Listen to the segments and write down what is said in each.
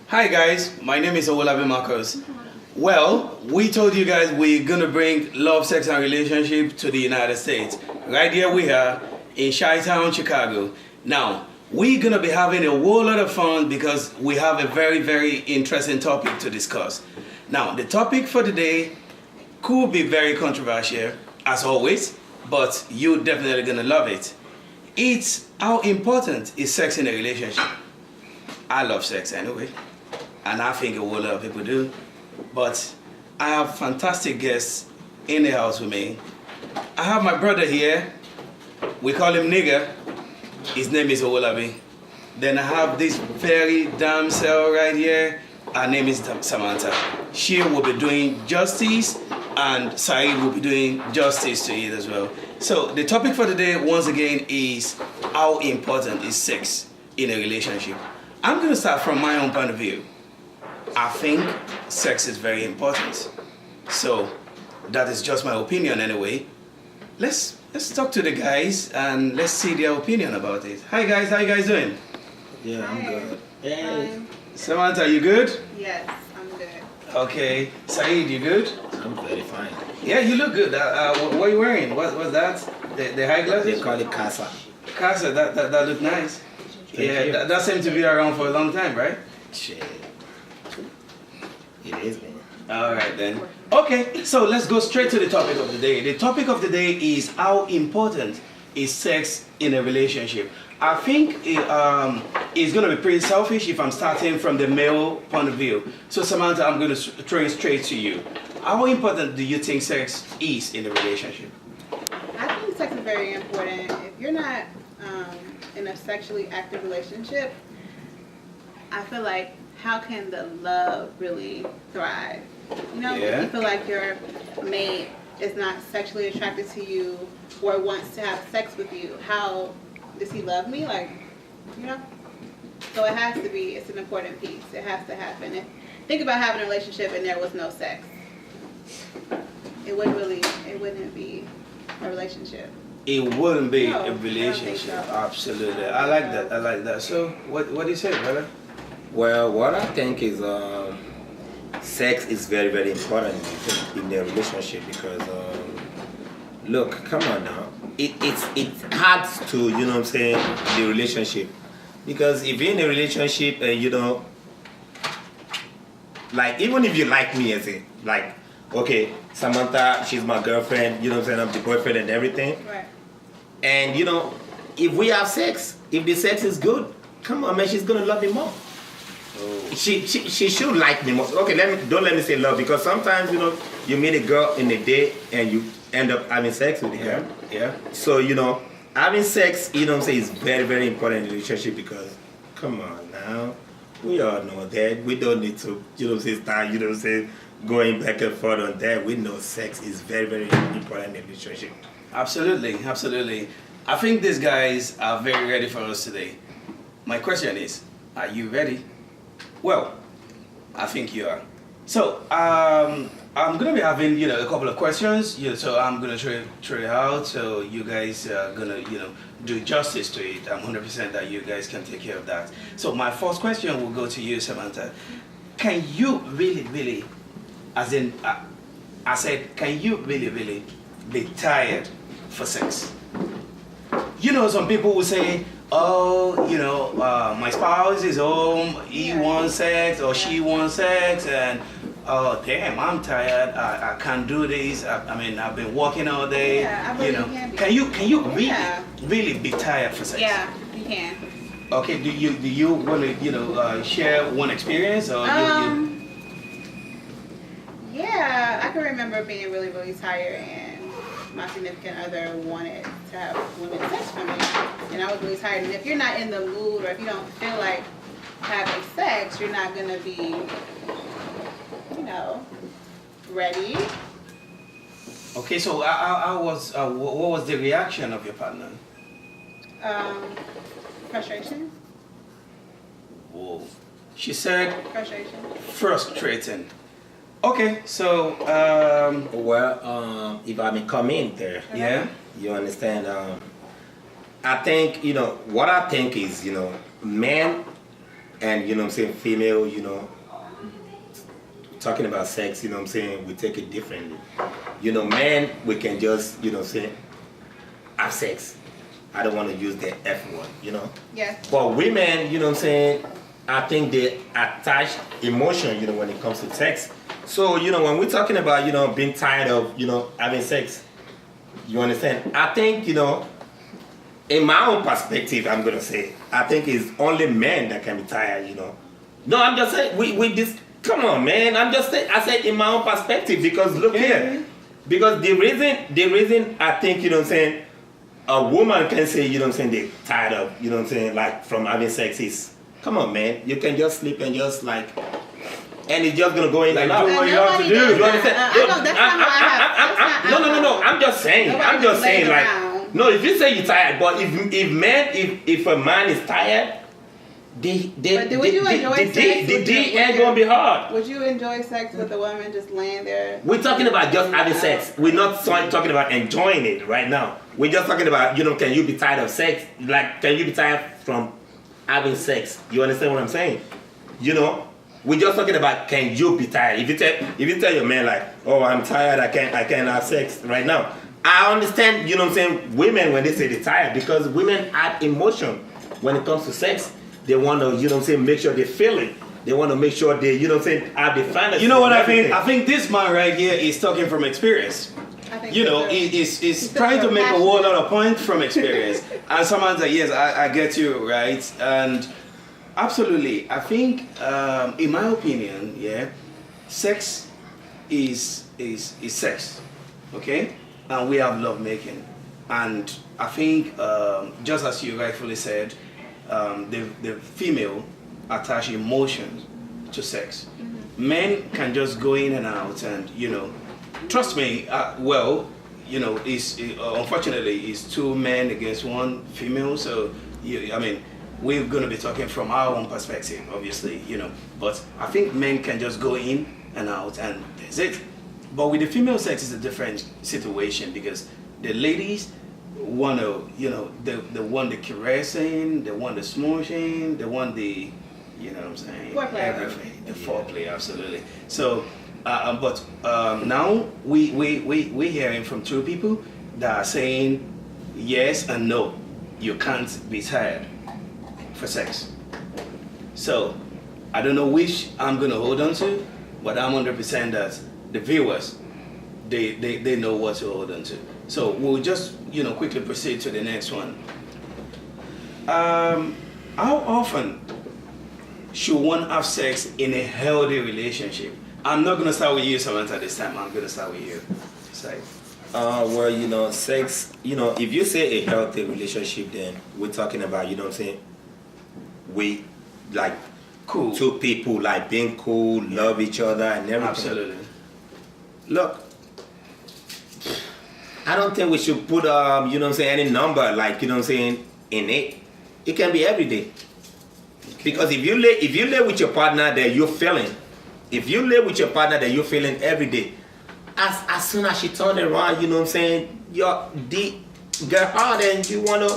Hi guys, my name is Owolabi Marcus. Well, we told you guys we're gonna bring love, sex, and relationship to the United States. Right here we are in Chi-Town, Chicago. Now, we're gonna be having a whole lot of fun because we have a very, very interesting topic to discuss. Now, the topic for today could be very controversial, as always, but you're definitely gonna love it. It's how important is sex in a relationship. I love sex anyway, and I think a whole lot of people do. But I have fantastic guests in the house with me. I have my brother here. We call him Nigger. His name is Owolabi. Then I have this very damsel right here. Her name is Samantha. She will be doing justice, and Saheed will be doing justice to it as well. So the topic for today, once again, is how important is sex in a relationship. I'm going to start from my own point of view. I think sex is very important. So that is just my opinion anyway. Let's talk to the guys and let's see their opinion about it. Hi guys, how you guys doing? Yeah, I'm good. Hey. Samantha, you good? Yes, I'm good. Okay. Saheed, you good? I'm very fine. Yeah, you look good. What are you wearing? What's that? The high glasses? They call it casa. Casa, that look nice. Yeah, that seems to be around for a long time, right? Shit. It is, man. All right then. Okay, so let's go straight to the topic of the day. The topic of the day is how important is sex in a relationship. I think it's going to be pretty selfish if I'm starting from the male point of view. So Samantha, I'm going to throw it straight to you. How important do you think sex is in a relationship? I think sex is very important. If you're not in a sexually active relationship, I feel like how can the love really thrive? You know, Yeah. if you feel like your mate is not sexually attracted to you or wants to have sex with you, how does he love me? Like, you know? So it has to be, it's an important piece. It has to happen. Think about having a relationship and there was no sex. It wouldn't be a relationship. It wouldn't be No, a I don't think relationship. so. Absolutely. I like that. I like that. So what do you say, brother? Well, what I think is sex is very, very important in a relationship because look, come on now. It adds to, you know what I'm saying, the relationship. Because if you're in a relationship and you know, like even if you like me as a like, okay, Samantha, she's my girlfriend, you know what I'm saying, I'm the boyfriend and everything. Right. And you know, if we have sex, if the sex is good, come on man, she's gonna love me more. Oh. She should like me more. Okay, don't let me say love because sometimes you know you meet a girl in a day and you end up having sex with her. Yeah. So you know, having sex, you know what I'm saying, is very, very important in a relationship because come on now, we all know that. We don't need to, you know what I'm saying, start, you know what I'm saying, going back and forth on that. We know sex is very, very important in a relationship. Absolutely, absolutely. I think these guys are very ready for us today. My question is, are you ready? Well, I think you are. So, I'm gonna be having, you know, a couple of questions. You know, so I'm gonna try it out. So you guys are gonna, you know, do justice to it. I'm 100% that you guys can take care of that. So my first question will go to you, Samantha. Can you really, as in, I said, can you really be tired for sex? You know, some people will say, oh, you know, my spouse is home, he wants sex or she wants sex, and oh, damn, I'm tired, I can't do this, I mean, I've been working all day, Yeah, I you believe know. you Can you really, Yeah. really be tired for sex? Yeah, you can. Okay, do you want to, you know, share one experience, or Yeah, I can remember being really tired and my significant other wanted to have women sex from me. And I was really tired. And if you're not in the mood or if you don't feel like having sex, you're not going to be, you know, ready. Okay, so what was the reaction of your partner? Frustration. Whoa. She said Frustration. frustrating. Okay, so Well, if I may come in there, yeah. you understand. I think you know what I think is you know, men and you know what I'm saying, female, you know, talking about sex, you know what I'm saying, we take it differently. You know, men, we can just, you know what I'm saying, have sex. I don't want to use the F word, you know. Yes. But women, you know what I'm saying, I think they attach emotion, you know, when it comes to sex. So, you know, when we're talking about, you know, being tired of, you know, having sex, you understand? I think, you know, in my own perspective, I'm gonna say, I think it's only men that can be tired, you know. No, I'm just saying, we this, come on, man. I'm just saying, I said in my own perspective, because look here. Because the reason I think, you know what I'm saying, a woman can say, you know what I'm saying, they're tired of, you know what I'm saying, like from having sex is, come on, man. You can just sleep and just like, and it's just gonna go in and out. Do what you have to do. You understand? No. I'm just saying. Like, no. If you say you're tired, but if a man is tired, the D ain't gonna be hard. Would you enjoy sex with a woman just laying there? We're talking about just having sex. We're not talking about enjoying it right now. We're just talking about, you know, can you be tired of sex? Like, can you be tired from having sex? You understand what I'm saying? You know. We're just talking about, can you be tired? If you tell your man like, oh, I'm tired, I can't have sex right now. I understand, you know what I'm saying, women when they say they're tired, because women have emotion when it comes to sex. They want to, you know what I'm saying, make sure they feel it. They want to make sure they, you know what I'm saying, have the fantasy. You know what I think? I think this man right here is talking from experience. I think You know, he's trying to make a whole lot of points from experience. And Samantha, yes, I get you, right? And absolutely, I think, in my opinion, yeah, sex is sex, okay, and we have love making, and I think, just as you rightfully said, the female attach emotions to sex. Mm-hmm. Men can just go in and out, and you know, trust me, well, you know, unfortunately it's 2 men against 1 female, so I mean. We're going to be talking from our own perspective, obviously, you know. But I think men can just go in and out and that's it. But with the female sex, it's a different situation because the ladies want to, you know, they want the caressing, they want the smooshing, they want the, you know what I'm saying? Foreplay. Everything. The foreplay, absolutely. So, but now we're hearing from 2 people that are saying yes and no. You can't be tired for sex. So I don't know which I'm gonna hold on to, but I'm 100% that the viewers they know what to hold on to. So we'll just, you know, quickly proceed to the next one. How often should one have sex in a healthy relationship? I'm not gonna start with you, Samantha, this time. I'm gonna start with you. Say. Well, you know, sex, you know, if you say a healthy relationship, then we're talking about, you know what I'm saying, we like cool 2 people like being cool, love each other and everything. Absolutely. Look, I don't think we should put you know what I'm saying, any number like, you know what I'm saying, in it. It can be every day. Okay. Because if you live with your partner that you're feeling, every day, as soon as she turn around, you know what I'm saying, your deep get hard and you wanna,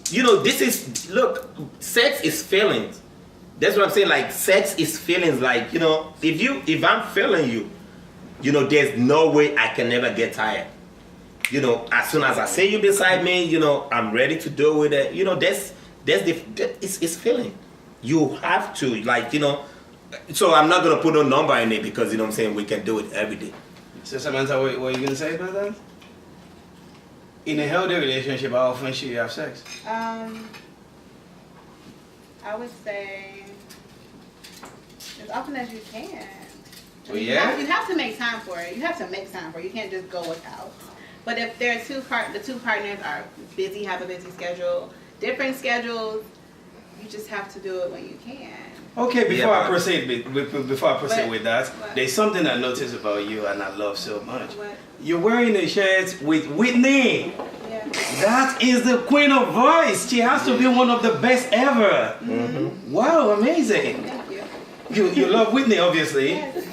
you know, this is, look, sex is feelings. That's what I'm saying, like sex is feelings. Like, you know, if I'm feeling you, you know, there's no way I can never get tired. You know, as soon as I say you beside me, you know, I'm ready to do with it. You know, it's feeling. You have to, like, you know, so I'm not gonna put no number in it because, you know what I'm saying, we can do it every day. So Samantha, what are you gonna say about that? In a healthy relationship, how often should you have sex? I would say as often as you can. Well, yeah. You have to make time for it. You have to make time for it. You can't just go without. But if there are the 2 partners are busy, have a busy schedule, different schedules, you just have to do it when you can. Okay, before I proceed with that, there's something I noticed about you and I love so much. What? You're wearing a shirt with Whitney. Yeah. That is the queen of voice. She has to be one of the best ever. Mm-hmm. Wow, amazing. Thank you. You love Whitney, obviously. Yes.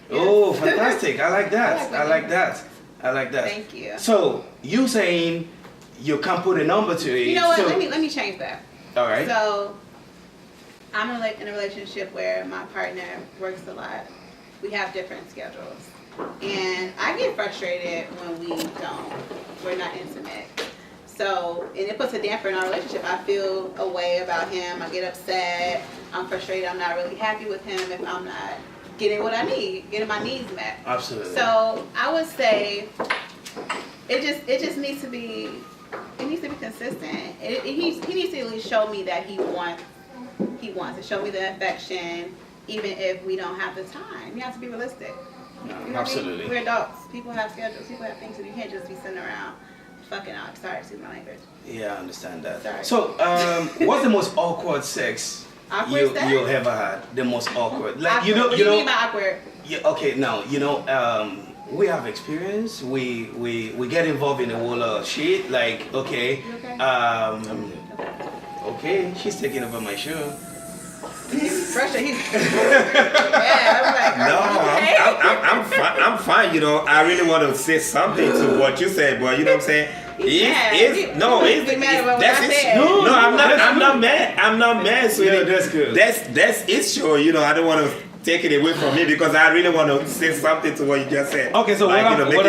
Oh, fantastic. I like that. I like that. Thank you. So, you saying you can't put a number to it. You know what? So, Let me change that. all right. So, I'm in a relationship where my partner works a lot. We have different schedules. And I get frustrated when we're not intimate. So, and it puts a damper in our relationship. I feel a way about him. I get upset. I'm frustrated. I'm not really happy with him if I'm not getting what I need, getting my needs met. Absolutely. So I would say it just needs to be, it needs to be consistent. He needs to at least show me that he wants to show me the affection, even if we don't have the time. You have to be realistic. You know what I mean? Absolutely. We're adults. People have schedules. People have things to do. You can't just be sitting around fucking out. Sorry, excuse my language. Yeah, I understand that. Sorry. So, what's the most awkward sex Awkward sex? you ever had? The most awkward, like Awkward. What do you mean by awkward? Yeah. Okay. Now we have experience. We get involved in a whole lot of shit. Like okay. You okay? Okay. She's taking over my show. Pressure. Yeah. I'm like. No, okay? I'm fine. You know, I really want to say something to what you said, but you know what I'm saying. That's it. No, I'm not mad. I'm not mad, sweetie. Yeah, that's good. That's issue. You know, I don't want to take it away from me because I really want to say something to what you just said. Okay, so like, what I'm gonna do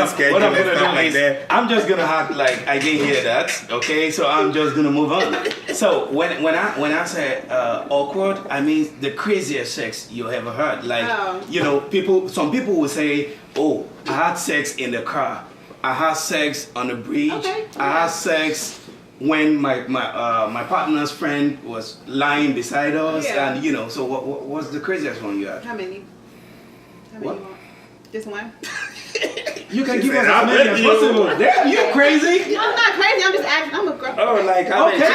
is that. I'm just gonna act like I didn't hear that. Okay, so I'm just gonna move on. So when I say awkward, I mean the craziest sex you ever heard. Like some people will say, "Oh, I had sex in the car. I had sex on the bridge. Okay. I had sex." When my partner's friend was lying beside us, and so what's the craziest one you had? How many? How many What? you want? Just one? You can give us as many as possible. Damn, you crazy? No, I'm not crazy. I'm just asking. I'm a girl. Oh, like how many? So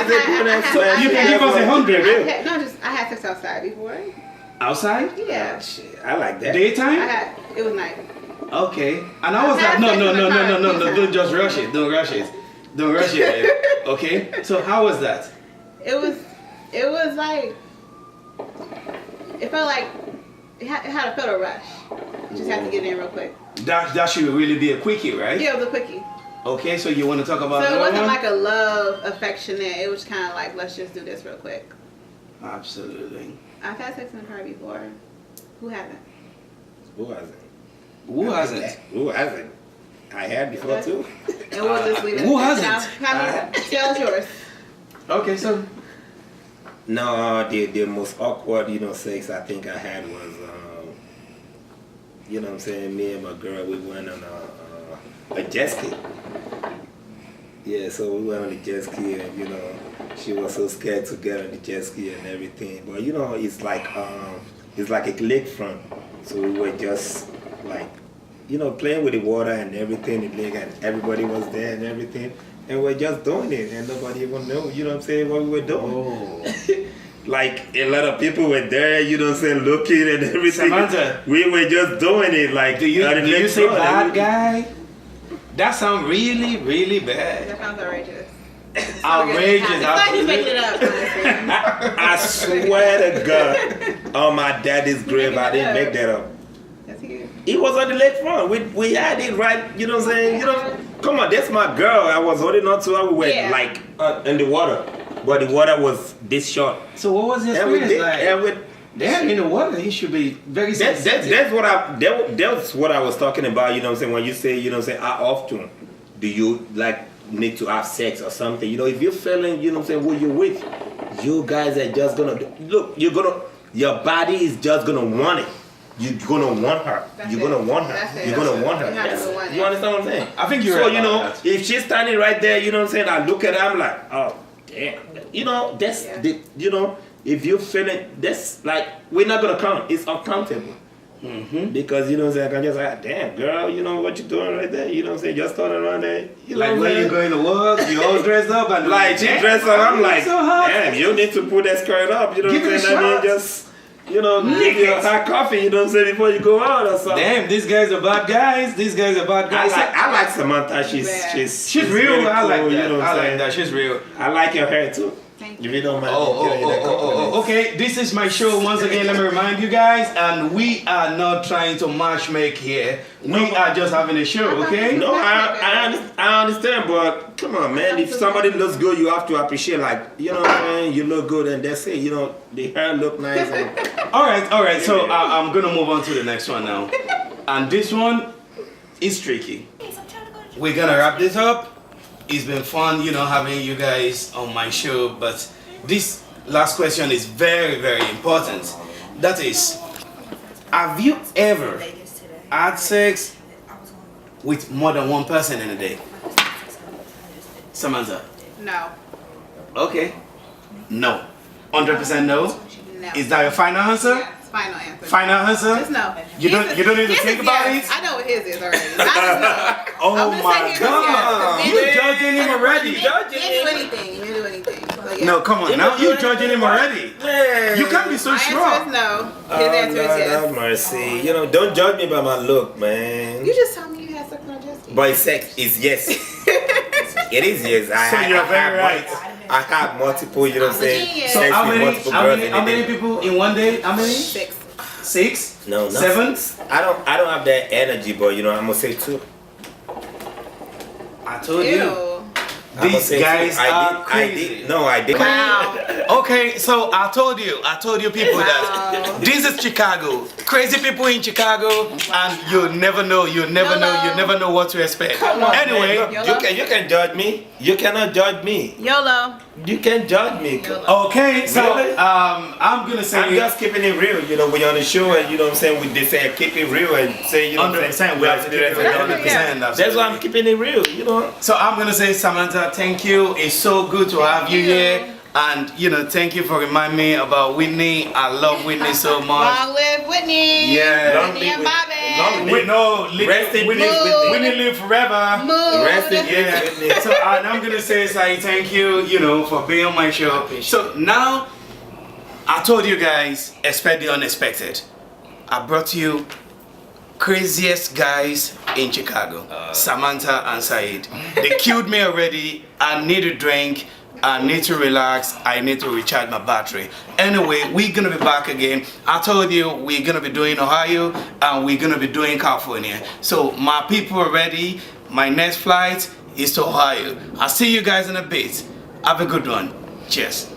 you can give us 100. I had sex outside before. Outside? Yeah. Shit, I like that. Daytime? It was night. Okay. And I was like, no, don't just rush it. Don't rush it. Don't rush it, babe. Okay? So how was that? It was like, it felt like, it had a felt a rush. You just have to get in real quick. That should really be a quickie, right? Yeah, it was a quickie. Okay, so you want to talk about So it that wasn't one? like a love, affectionate. It was kind of like, let's just do this real quick. Absolutely. I've had sex in the car before. Who hasn't? Who hasn't? Who hasn't? Who hasn't? I had before too. And we'll just leave it. Who hasn't? Now, tell us yours. Okay, so No, the most awkward, sex I think I had was, what I'm saying, me and my girl, we went on a jet ski. Yeah, so we went on the jet ski and, she was so scared to get on the jet ski and everything. But, it's like a lakefront. So we were just like, playing with the water and everything, the lake, and everybody was there and everything. And we're just doing it, and nobody even knew, what we were doing. Oh. Like, a lot of people were there, looking and everything. Samantha. We were just doing it, like, do you say bad guy? That sounds really, really bad. That sounds outrageous. Outrageous. It's like he's making it up. Honestly. I swear to God, on my daddy's grave, I didn't make that up. That's you. It was on the lakefront. We had it right, come on, that's my girl. I was holding on to her. We were in the water. But the water was this short. So what was the experience like? Damn, in the water, he should be very sensitive. That's what I was talking about, when you say, how often do you need to have sex or something? If you're feeling, who you're with, you guys are just your body is just gonna want it. You're gonna want her. You're gonna want her. You're gonna want her. You understand what I'm saying? I think you're right. So, if she's standing right there, I look at her, I'm like, oh, damn. If you're feeling, that's like, we're not gonna count. It's uncountable. Mm-hmm. Because, I can just like, damn, girl, what you doing right there? Just turn around there. Like when you're going to work, you all dressed up and like, she dressed up, I'm like, so hot. damn, you need to put that skirt up, Give it a shot. Just, give your hot coffee, before you go out or something. Damn, these guys are bad guys. These guys are bad guys. I like Samantha. She's real. cool, I like that. I like that. She's real. I like your hair too. Thank Thank If you. you don't mind, enjoying the compliments. Okay, this is my show once again. Let me remind you guys, and we are not trying to matchmake here. We are just having a show, okay? No, I understand, but come on, man. If somebody looks good, you have to appreciate. Like, you know what I'm saying? You look good, and that's it. You know, the hair look nice. And All right. So I'm gonna move on to the next one now, and this one is tricky. We're gonna wrap this up. It's been fun, having you guys on my show, but this last question is very, very important. That is, have you ever had sex with more than one person in a day? Samantha? No. Okay. No. 100% no? No. Is that your final answer? Yes, final answer. Final answer? Just no. You don't need to His think is about yes. it? I know what his is already. I just know. Oh I'm gonna my say his is God. yes. You judging him already. He didn't do anything. He didn't do anything. So, yeah. No, come on. Now you judging him already. man, You can't be so My answer strong. is no. His Oh, answer is Lord yes. have mercy. You know, don't judge me by my look, man. You just told me you had sex on Justin. But sex is yes. It is yes. So you're very right. I have multiple, you know what I'm saying? Genius. So Sex how with many, multiple how girls many, in how a many day. people in one day? How many? 6. 6? No, not 7? I don't have that energy, but you know, I'm gonna say 2. I told you. Ew. I'm gonna These say guys 2. are I crazy. did. No, I did. Wow. Okay, so I told you people that Wow. this is Chicago. Crazy people in Chicago, and you'll never know what to expect. Anyway, Man, look, you can judge me. You cannot judge me. YOLO. You can judge me. okay, so Really? I'm gonna I'm say just keeping it real, you know, when you're on the show and you know what I'm saying, we they say keep it real and say, you know what I'm 100%. saying, We have to keep it 100%. That's why I'm keeping it real, you know. So I'm gonna say, Samantha, thank you. It's so good to have you here. And thank you for reminding me about Whitney. I love Whitney so much. Long live Whitney. Yeah. Whitney and Bobby. Rest in peace, Whitney. Whitney. Whitney live forever. Mood. Rest in peace, Yeah. Whitney. So and I'm gonna say, thank you, for being on my show. So now, I told you guys, expect the unexpected. I brought you craziest guys in Chicago, Samantha and Saheed. They killed me already. I need a drink. I need to relax. I need to recharge my battery. Anyway, we're gonna be back again. I told you we're gonna be doing Ohio and we're gonna be doing California. So my people are ready. My next flight is to Ohio. I'll see you guys in a bit. Have a good one. Cheers.